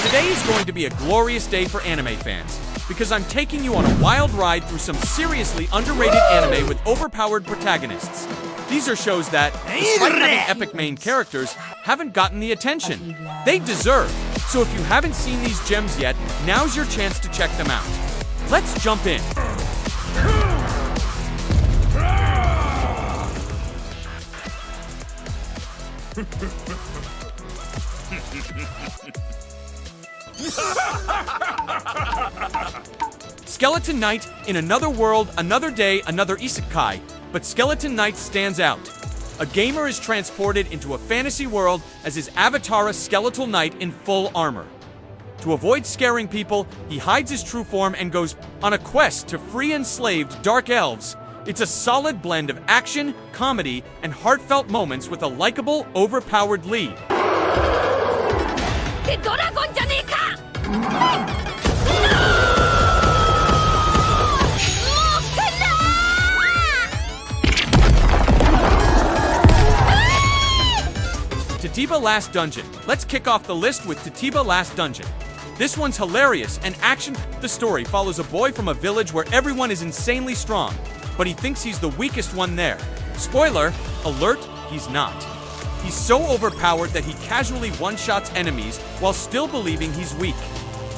Today is going to be a glorious day for anime fans, because I'm taking you on a wild ride through some seriously underrated anime with overpowered protagonists. These are shows that, despite having epic main characters, haven't gotten the attention they deserve. So if you haven't seen these gems yet, now's your chance to check them out. Let's jump in. Skeleton Knight in another world, another day, another isekai, but Skeleton Knight stands out. A gamer is transported into a fantasy world as his avatar a skeletal knight in full armor. To avoid scaring people, he hides his true form and goes on a quest to free enslaved dark elves. It's a solid blend of action, comedy, and heartfelt moments with a likable, overpowered lead. Tatoeba Last Dungeon. Let's kick off the list with Tatoeba Last Dungeon. This one's hilarious and action. The story follows a boy from a village where everyone is insanely strong, but he thinks he's the weakest one there. Spoiler alert, he's not. He's so overpowered that he casually one-shots enemies while still believing he's weak.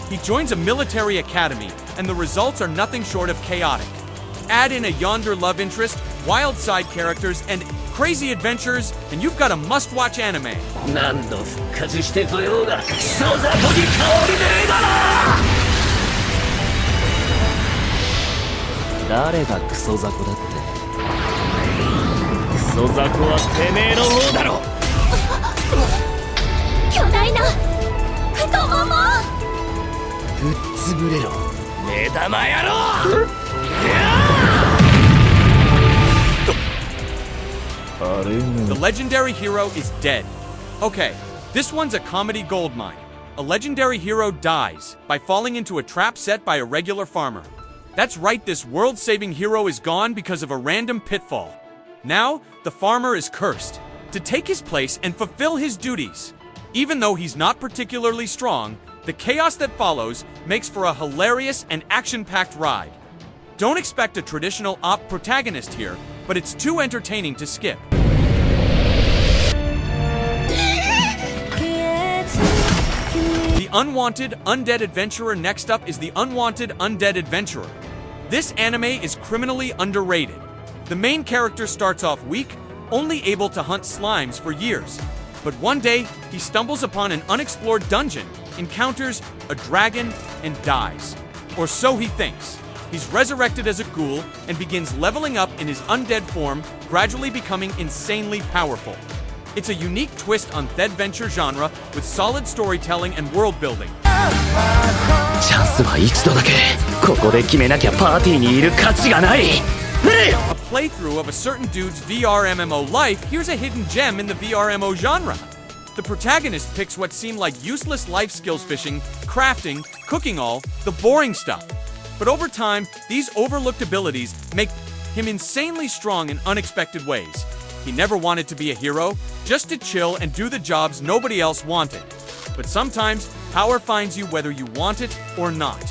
He joins a military academy, and the results are nothing short of chaotic. Add in a yonder love interest, wild side characters, and crazy adventures, and you've got a must-watch anime. The legendary hero is dead. Okay, this one's a comedy goldmine. A legendary hero dies by falling into a trap set by a regular farmer. That's right, this world-saving hero is gone because of a random pitfall. Now, the farmer is cursed to take his place and fulfill his duties. Even though he's not particularly strong, the chaos that follows makes for a hilarious and action-packed ride. Don't expect a traditional OP protagonist here, but it's too entertaining to skip. The Unwanted Undead Adventurer. Next up is the Unwanted Undead Adventurer. This anime is criminally underrated. The main character starts off weak, only able to hunt slimes for years. But one day, he stumbles upon an unexplored dungeon, encounters a dragon, and dies. Or so he thinks. He's resurrected as a ghoul and begins leveling up in his undead form, gradually becoming insanely powerful. It's a unique twist on the adventure genre with solid storytelling and world building. A playthrough of a certain dude's VRMMO life. Here's a hidden gem in the VRMMO genre. The protagonist picks what seem like useless life skills: fishing, crafting, cooking, all the boring stuff. But over time, these overlooked abilities make him insanely strong in unexpected ways. He never wanted to be a hero, just to chill and do the jobs nobody else wanted. But sometimes, power finds you whether you want it or not.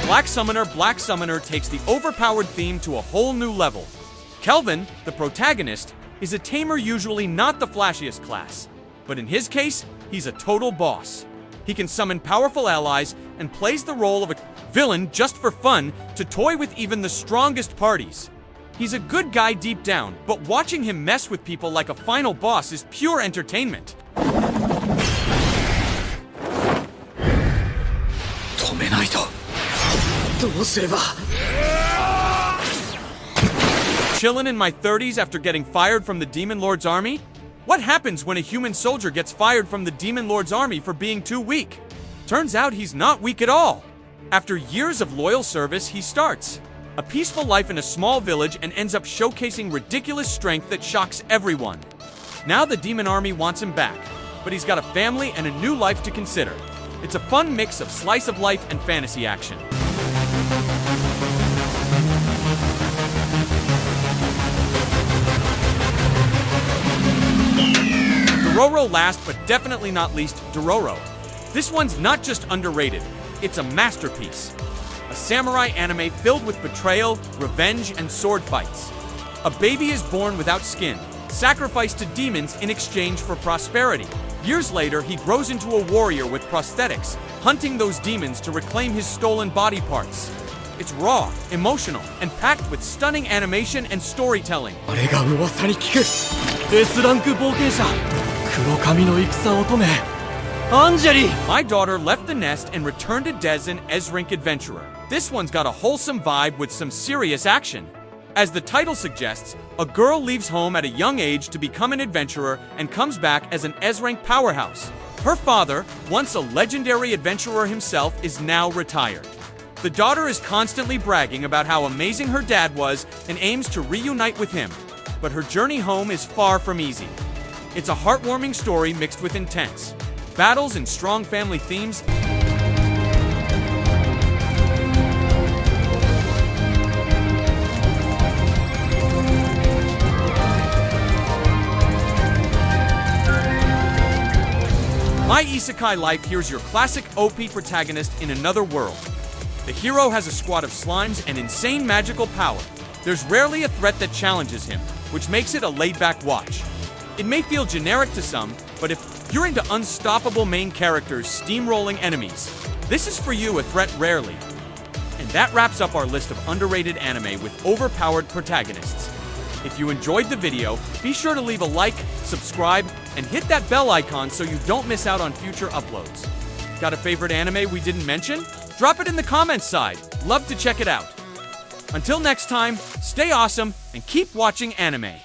Black Summoner takes the overpowered theme to a whole new level. Kelvin, the protagonist, is a tamer, usually not the flashiest class. But in his case, he's a total boss. He can summon powerful allies and plays the role of a villain just for fun to toy with even the strongest parties. He's a good guy deep down, but watching him mess with people like a final boss is pure entertainment. Chillin in my 30s after getting fired from the Demon Lord's army? What happens when a human soldier gets fired from the Demon Lord's army for being too weak? Turns out he's not weak at all. After years of loyal service, he starts a peaceful life in a small village and ends up showcasing ridiculous strength that shocks everyone. Now the demon army wants him back. but he's got a family and a new life to consider. It's a fun mix of slice of life and fantasy action. Dororo last but definitely not least, Dororo. This one's not just underrated, it's a masterpiece. A samurai anime filled with betrayal, revenge, and sword fights. A baby is born without skin, sacrificed to demons in exchange for prosperity. Years later, he grows into a warrior with prosthetics, hunting those demons to reclaim his stolen body parts. It's raw, emotional, and packed with stunning animation and storytelling. My daughter left the nest and returned to Des an Esrink adventurer. This one's got a wholesome vibe with some serious action. As the title suggests, a girl leaves home at a young age to become an adventurer and comes back as an S-rank powerhouse. Her father, once a legendary adventurer himself, is now retired. The daughter is constantly bragging about how amazing her dad was and aims to reunite with him. But her journey home is far from easy. It's a heartwarming story mixed with intense battles and strong family themes. My Isekai Life, here's your classic OP protagonist in another world. The hero has a squad of slimes and insane magical power. There's rarely a threat that challenges him, which makes it a laid-back watch. It may feel generic to some, but if you're into unstoppable main characters steamrolling enemies, this is for you, a threat rarely. And that wraps up our list of underrated anime with overpowered protagonists. If you enjoyed the video, be sure to leave a like, subscribe, and hit that bell icon so you don't miss out on future uploads. Got a favorite anime we didn't mention? Drop it in the comments side. Love to check it out. Until next time, stay awesome and keep watching anime.